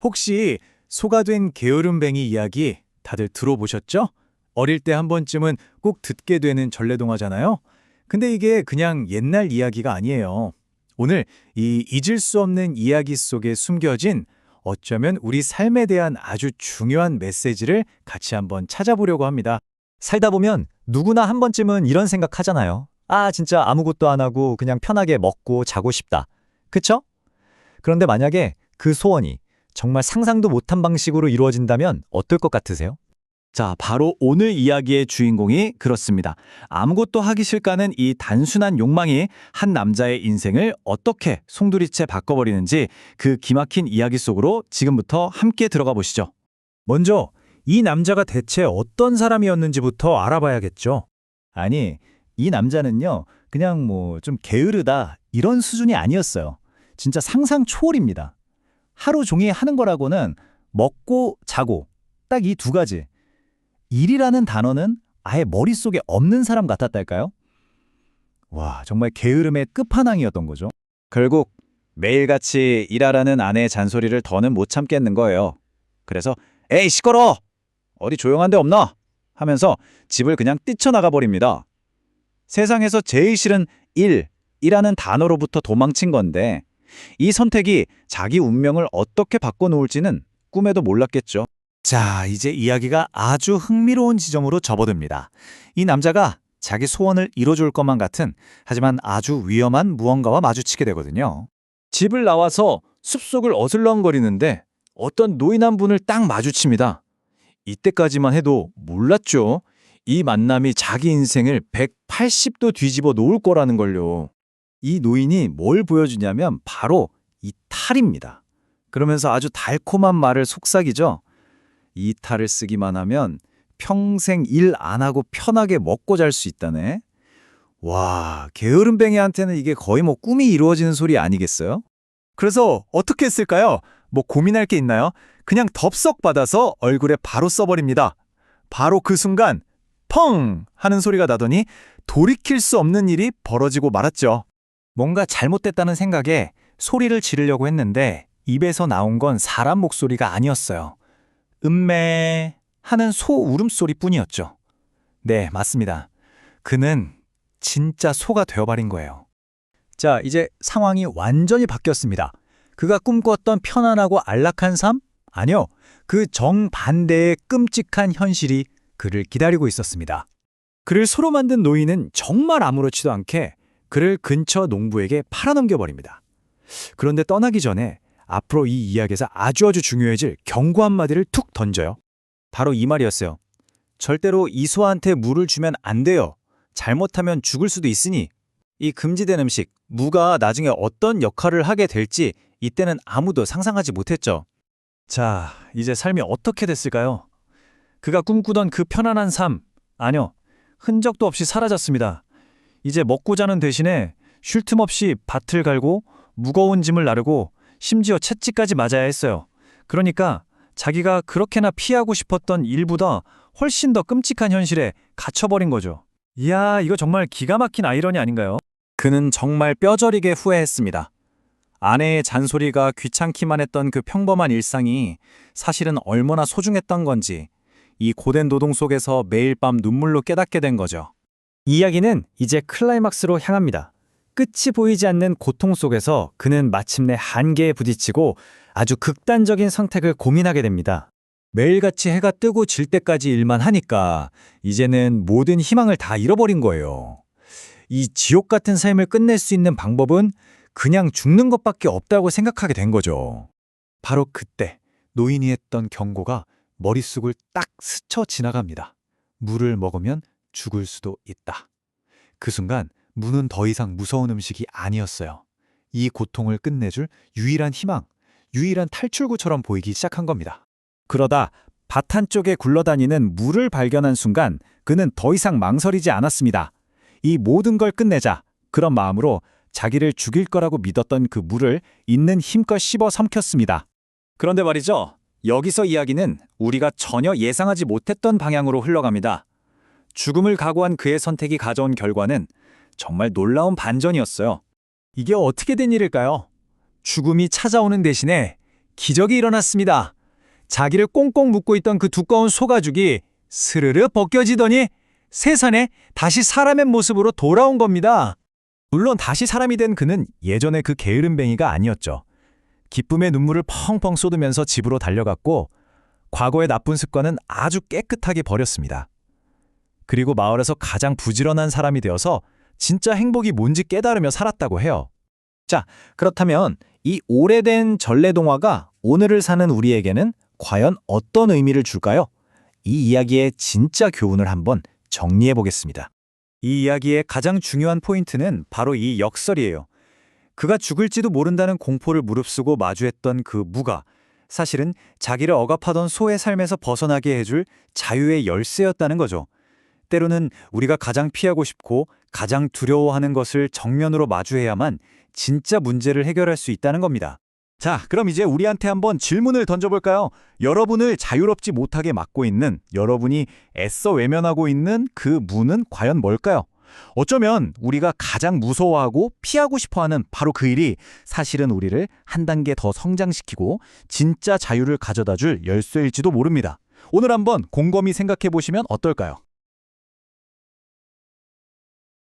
혹시 소가 된 게으름뱅이 이야기 다들 들어보셨죠? 어릴 때 한 번쯤은 꼭 듣게 되는 전래동화잖아요. 근데 이게 그냥 옛날 이야기가 아니에요. 오늘 이 잊을 수 없는 이야기 속에 숨겨진 어쩌면 우리 삶에 대한 아주 중요한 메시지를 같이 한번 찾아보려고 합니다. 살다 보면 누구나 한 번쯤은 이런 생각 하잖아요. 아, 진짜 아무것도 안 하고 그냥 편하게 먹고 자고 싶다. 그쵸? 그런데 만약에 그 소원이 정말 상상도 못한 방식으로 이루어진다면 어떨 것 같으세요? 자, 바로 오늘 이야기의 주인공이 그렇습니다. 아무것도 하기 싫다는 이 단순한 욕망이 한 남자의 인생을 어떻게 송두리째 바꿔버리는지 그 기막힌 이야기 속으로 지금부터 함께 들어가 보시죠. 먼저 이 남자가 대체 어떤 사람이었는지부터 알아봐야겠죠. 아니, 이 남자는요, 그냥 좀 게으르다 이런 수준이 아니었어요. 진짜 상상 초월입니다. 하루 종일 하는 거라고는 먹고 자고 딱 이 두 가지. 일이라는 단어는 아예 머릿속에 없는 사람 같았달까요? 와, 정말 게으름의 끝판왕이었던 거죠. 결국 매일같이 일하라는 아내의 잔소리를 더는 못 참겠는 거예요. 그래서 에이 시끄러! 어디 조용한 데 없나? 하면서 집을 그냥 뛰쳐나가 버립니다. 세상에서 제일 싫은 일이라는 단어로부터 도망친 건데 이 선택이 자기 운명을 어떻게 바꿔놓을지는 꿈에도 몰랐겠죠. 자, 이제 이야기가 아주 흥미로운 지점으로 접어듭니다. 이 남자가 자기 소원을 이뤄줄 것만 같은 하지만 아주 위험한 무언가와 마주치게 되거든요. 집을 나와서 숲속을 어슬렁거리는데 어떤 노인 한 분을 딱 마주칩니다. 이때까지만 해도 몰랐죠. 이 만남이 자기 인생을 180도 뒤집어 놓을 거라는 걸요. 이 노인이 뭘 보여주냐면 바로 이 탈입니다. 그러면서 아주 달콤한 말을 속삭이죠. 이 탈을 쓰기만 하면 평생 일 안 하고 편하게 먹고 잘 수 있다네. 와, 게으름뱅이한테는 이게 거의 꿈이 이루어지는 소리 아니겠어요? 그래서 어떻게 했을까요? 고민할 게 있나요? 그냥 덥석 받아서 얼굴에 바로 써버립니다. 바로 그 순간 펑 하는 소리가 나더니 돌이킬 수 없는 일이 벌어지고 말았죠. 뭔가 잘못됐다는 생각에 소리를 지르려고 했는데 입에서 나온 건 사람 목소리가 아니었어요. 음메 하는 소 울음소리뿐이었죠. 네, 맞습니다. 그는 진짜 소가 되어버린 거예요. 자, 이제 상황이 완전히 바뀌었습니다. 그가 꿈꿨던 편안하고 안락한 삶? 아니요. 그 정반대의 끔찍한 현실이 그를 기다리고 있었습니다. 그를 소로 만든 노인은 정말 아무렇지도 않게 그를 근처 농부에게 팔아넘겨버립니다. 그런데 떠나기 전에 앞으로 이 이야기에서 아주 중요해질 경고 한마디를 툭 던져요. 바로 이 말이었어요. 절대로 이 소한테 물을 주면 안 돼요. 잘못하면 죽을 수도 있으니. 이 금지된 음식, 무가 나중에 어떤 역할을 하게 될지 이때는 아무도 상상하지 못했죠. 자, 이제 삶이 어떻게 됐을까요? 그가 꿈꾸던 그 편안한 삶, 아니요, 흔적도 없이 사라졌습니다. 이제 먹고 자는 대신에 쉴 틈 없이 밭을 갈고 무거운 짐을 나르고 심지어 채찍까지 맞아야 했어요. 그러니까 자기가 그렇게나 피하고 싶었던 일보다 훨씬 더 끔찍한 현실에 갇혀버린 거죠. 이야, 이거 정말 기가 막힌 아이러니 아닌가요? 그는 정말 뼈저리게 후회했습니다. 아내의 잔소리가 귀찮기만 했던 그 평범한 일상이 사실은 얼마나 소중했던 건지 이 고된 노동 속에서 매일 밤 눈물로 깨닫게 된 거죠. 이야기는 이제 클라이막스로 향합니다. 끝이 보이지 않는 고통 속에서 그는 마침내 한계에 부딪히고 아주 극단적인 선택을 고민하게 됩니다. 매일같이 해가 뜨고 질 때까지 일만 하니까 이제는 모든 희망을 다 잃어버린 거예요. 이 지옥 같은 삶을 끝낼 수 있는 방법은 그냥 죽는 것밖에 없다고 생각하게 된 거죠. 바로 그때 노인이 했던 경고가 머릿속을 딱 스쳐 지나갑니다. 물을 먹으면 죽을 수도 있다. 그 순간 무는 더 이상 무서운 음식이 아니었어요. 이 고통을 끝내줄 유일한 희망, 유일한 탈출구처럼 보이기 시작한 겁니다. 그러다 밭 한쪽에 굴러다니는 물을 발견한 순간 그는 더 이상 망설이지 않았습니다. 이 모든 걸 끝내자. 그런 마음으로 자기를 죽일 거라고 믿었던 그 물을 있는 힘껏 씹어 삼켰습니다. 그런데 말이죠. 여기서 이야기는 우리가 전혀 예상하지 못했던 방향으로 흘러갑니다. 죽음을 각오한 그의 선택이 가져온 결과는 정말 놀라운 반전이었어요. 이게 어떻게 된 일일까요? 죽음이 찾아오는 대신에 기적이 일어났습니다. 자기를 꽁꽁 묶고 있던 그 두꺼운 소가죽이 스르르 벗겨지더니 세상에 다시 사람의 모습으로 돌아온 겁니다. 물론 다시 사람이 된 그는 예전의 그 게으름뱅이가 아니었죠. 기쁨의 눈물을 펑펑 쏟으면서 집으로 달려갔고 과거의 나쁜 습관은 아주 깨끗하게 버렸습니다. 그리고 마을에서 가장 부지런한 사람이 되어서 진짜 행복이 뭔지 깨달으며 살았다고 해요. 그렇다면 이 오래된 전래동화가 오늘을 사는 우리에게는 과연 어떤 의미를 줄까요? 이 이야기의 진짜 교훈을 한번 정리해 보겠습니다. 이 이야기의 가장 중요한 포인트는 바로 이 역설이에요. 그가 죽을지도 모른다는 공포를 무릅쓰고 마주했던 그 무가 사실은 자기를 억압하던 소의 삶에서 벗어나게 해줄 자유의 열쇠였다는 거죠. 때로는 우리가 가장 피하고 싶고 가장 두려워하는 것을 정면으로 마주해야만 진짜 문제를 해결할 수 있다는 겁니다. 자, 그럼 이제 우리한테 한번 질문을 던져볼까요? 여러분을 자유롭지 못하게 막고 있는, 여러분이 애써 외면하고 있는 그 무는 과연 뭘까요? 어쩌면 우리가 가장 무서워하고 피하고 싶어하는 바로 그 일이 사실은 우리를 한 단계 더 성장시키고 진짜 자유를 가져다 줄 열쇠일지도 모릅니다. 오늘 한번 곰곰이 생각해 보시면 어떨까요?